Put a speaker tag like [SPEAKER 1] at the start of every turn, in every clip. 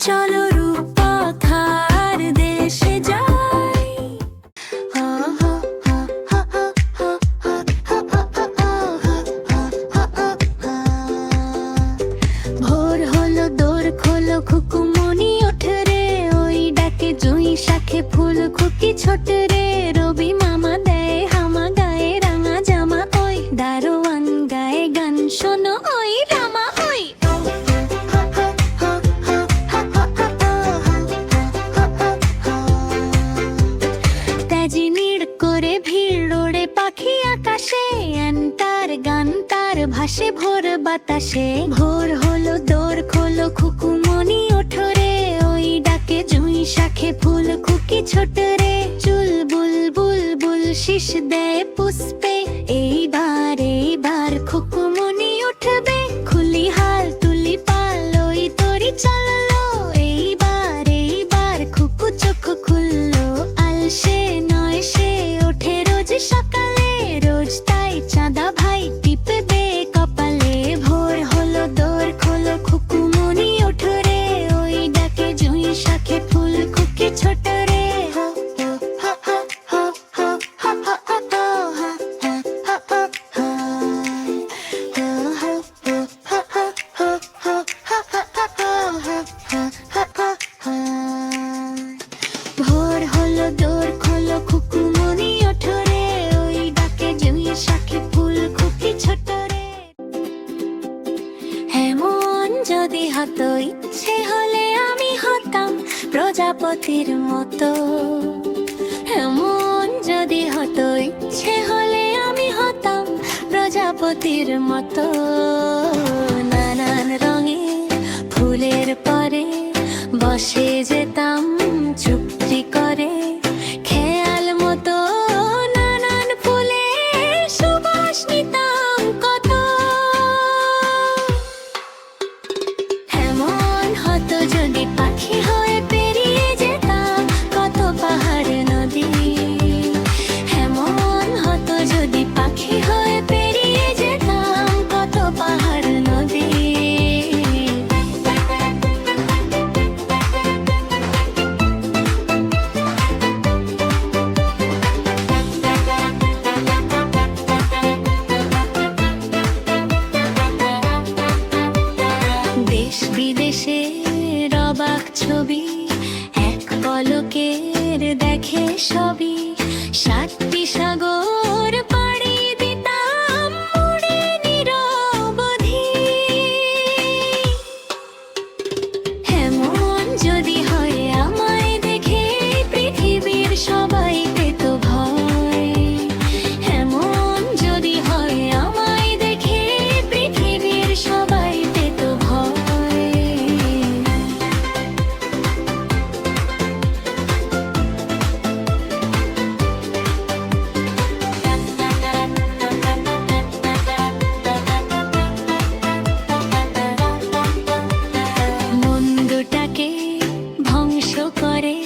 [SPEAKER 1] চলো রূপকথার দেশে যাই। ভোর হলো দোর খোলো খুকুমনি ওঠে রে, ওই ডাকে জুঁই শাখে ফুল খুকি ছোট রে। রবি মামা দেয় হামা গায়ে রাঙা জামা, ওই দারোয়ান গায়ে গান শোনো ওই রামা ওই। তেজিনিড় করে ভিড় ওড়ে পাখি আকাশে, তার গান তার ভাসে ভোর বাতাসে। ভোর হলো দোর খোলো খুকুমনি ওঠো রে, ওই ডাকে জুঁই শাখে ফুল খুকি ছোট রে। চুল বুল বুল বুল শীষ দেয় পুষ্পে, এইবার খুকুমনি উঠবে। খুলি হাল তুলি পাল ওই তরি চললো, এইবার খুকু চোখ খুললো। আলসে নয় সে ওঠে রোজ সকালে, রোজ তাই চাঁদা ভাই টিপবে কপালে। ভোর হলো দোর খোলো খুকুমনি ওঠো রে, ওই ডাকে জুঁই শাখে ফুল খুকি ছোট রে। ভোর হলো দোর খোলো খুকুমনি ওঠো রে, ওই ডাকে জুঁই শাখে ফুল খুকি ছোট রে। এমন যদি হতো ইচ্ছে হলে আমি হতাম প্রজাপতির মতো। এমন যদি হতো ইচ্ছে হলে আমি হতাম প্রজাপতির মতো। নানান রঙের ফুলের পরে বসে যেতাম চুপটি করে, খেয়াল মতো নানান ফুলের সুবাস নিতাম কত। এমন হতো যদি পাখি হয়ে পেরিয়ে যেতাম কত পাহাড় নদী। এমন হতো যদি পাখি হয়ে পেরিয়ে যেতাম কত পাহাড় নদী। দেশ বিদেশের অবাক ছবি এক পলকের দেখে সবই। 7টি সাগর পাড়ি দিতাম উড়ে নিরবধি। এমন যদি হয় আমায় দেখে পৃথিবীর সবাই পেত ভয়। এমন যদি হয় আমায় দেখে পৃথিবীর সবাই পেত ভয়। মন্দটাকে ধ্বংস করে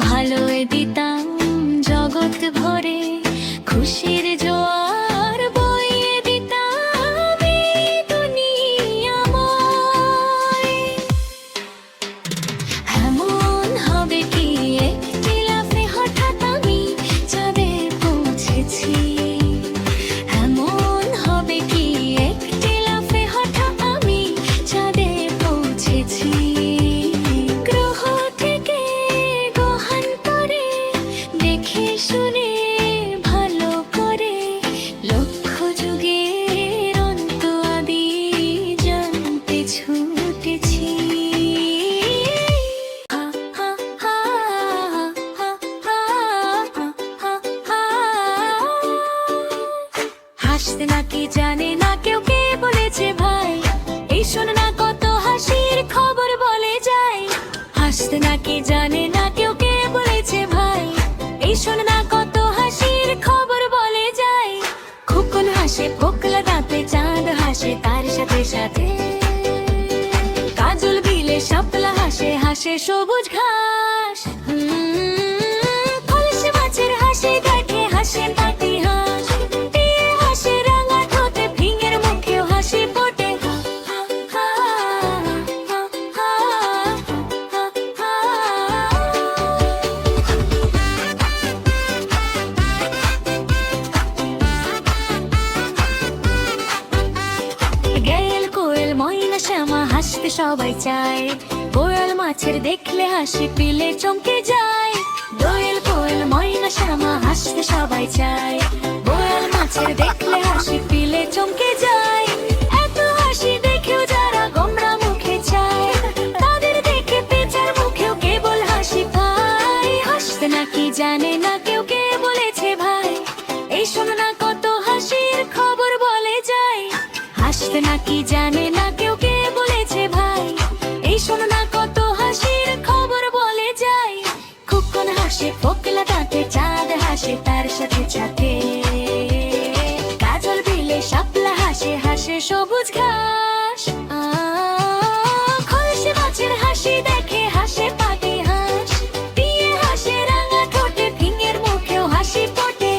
[SPEAKER 1] ভালোয় দিতাম জগৎ ভরে। খুশির জোয়ার বইয়ে দিতাম এই দুনিয়াময়। এমন হবে কি একটি লাফে হঠাৎ আমি চাঁদে পৌঁছেছি। এমন হবে কি একটি লাফে হঠাৎ আমি চাঁদে পৌঁছেছি। গ্রহ থেকে গ্রহণ করে দেখে শুনে ভালো করে, লক্ষ যুগের অন্ত আদি জানতে ছুটেছি। হাসতে নাকি জানে না কেউ, কে বলেছে ভাই এই শোনো না কত হাসির খবর বলে যায়। হাসতে নাকি জানে না কেউ, কে বলেছে ভাই এই শোনো না কত হাসির খবর বলে যায়। খোকন হাসে পোকলা দাঁতে, চাঁদ হাসে তার সাথে সাথে। কাজল বিলে শাপলা হাসে হাসে সবুজ ঘাস। কলসি মাছের হাসি দেখে হাসে পাতি হাঁস। টিয়ে হাসে রাঙা ঠোঁটে, ফিঙের মুখেও হাসি ফোটে। সবাই চায়। কোয়েল মাছের দেখলে হাসি পিলে চমকে যায়। দোয়েল কোয়েল ময়না শ্যামা হাসতে সবাই চায়। কোয়েল মাছের দেখলে হাসি পিলে চমকে যায়। এত হাসি দেখেও যারা গোমরা মুখে চায়, তাদের দেখে পেঁচার মুখেও কেবল হাসি পায়। হাসতে নাকি জানে না কেউ, কে বলেছে ভাই? এই শোনো না কত হাসির খবর বলে যায়। হাসতে নাকি জানে না কেউ, কে বলেছে ভাই? এই শোনো না কত হাসির খবর বলে যায়। খোকন হাসে, ফোকলা ডাকে, চাঁদ হাসে তার সাথে সাথে। কাজল বিলে শাপলা হাসে, হাসে সবুজ ঘাস। খলসে মাছের হাসি দেখে হাসে পাতি হাঁস। টিয়ে হাসে রাঙা ঠোঁটে, ফিঙের মুখেও হাসি ফোটে।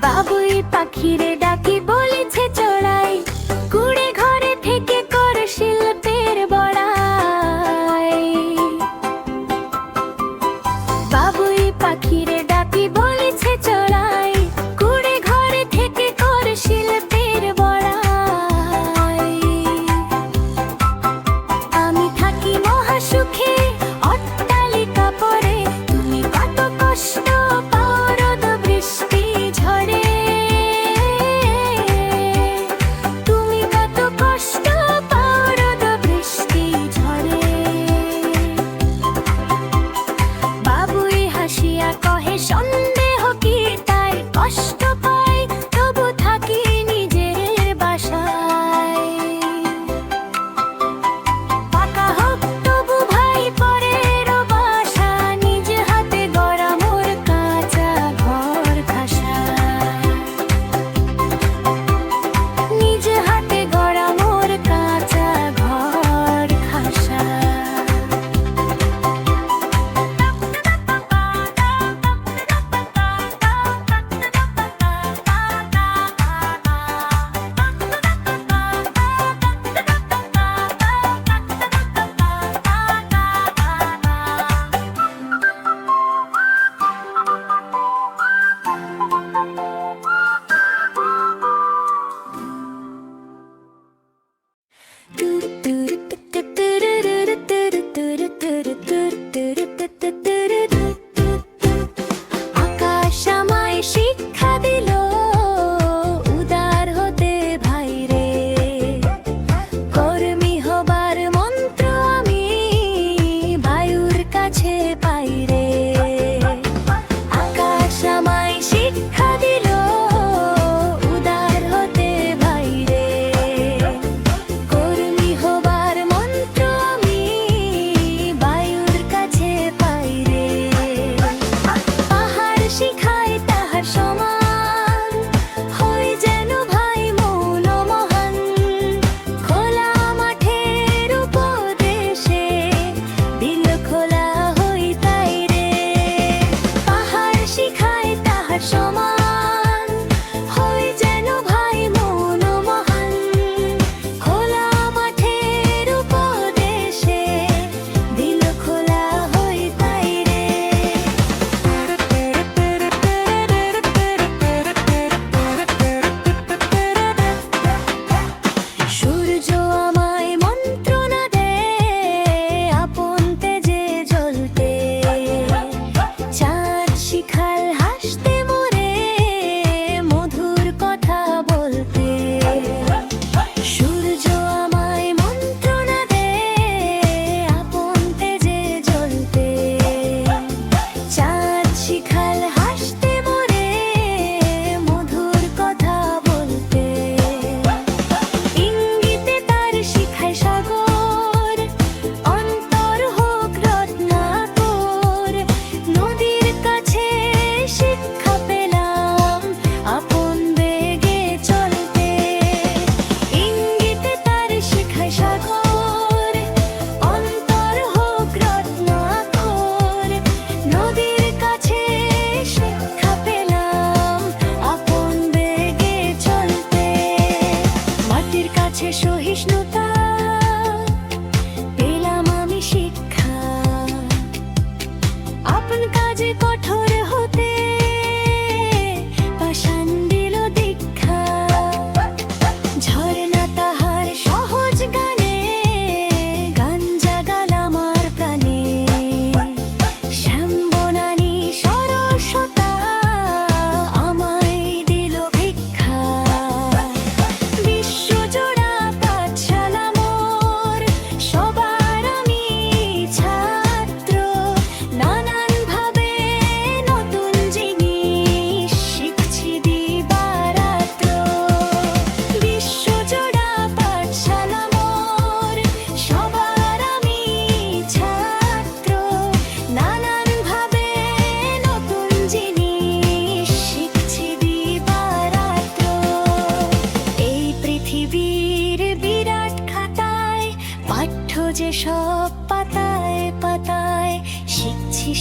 [SPEAKER 1] বাবুই পাখিরে ডাকি বলেছে চড়াই, কুড়ে ঘরে থেকে কর শিল্পের বড়াই। বাবুই পাখিরে ডাকি বলেছে চড়াই, কুড়ে ঘরে থেকে কর শিল্পের বড়াই। আমি থাকি মহাসুখে অট্টালিকা পরে, তুমি কত কষ্ট পাও রোদ বৃষ্টি ঝড়ে।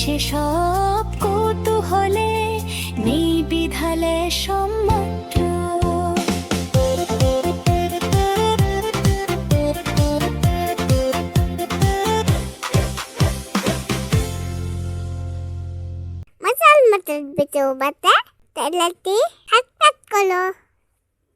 [SPEAKER 1] সেসব কৌতূহলে নেই বিধালে সম্মাত্র।
[SPEAKER 2] Masal matag bitaw bata, talati, hatat ko lo.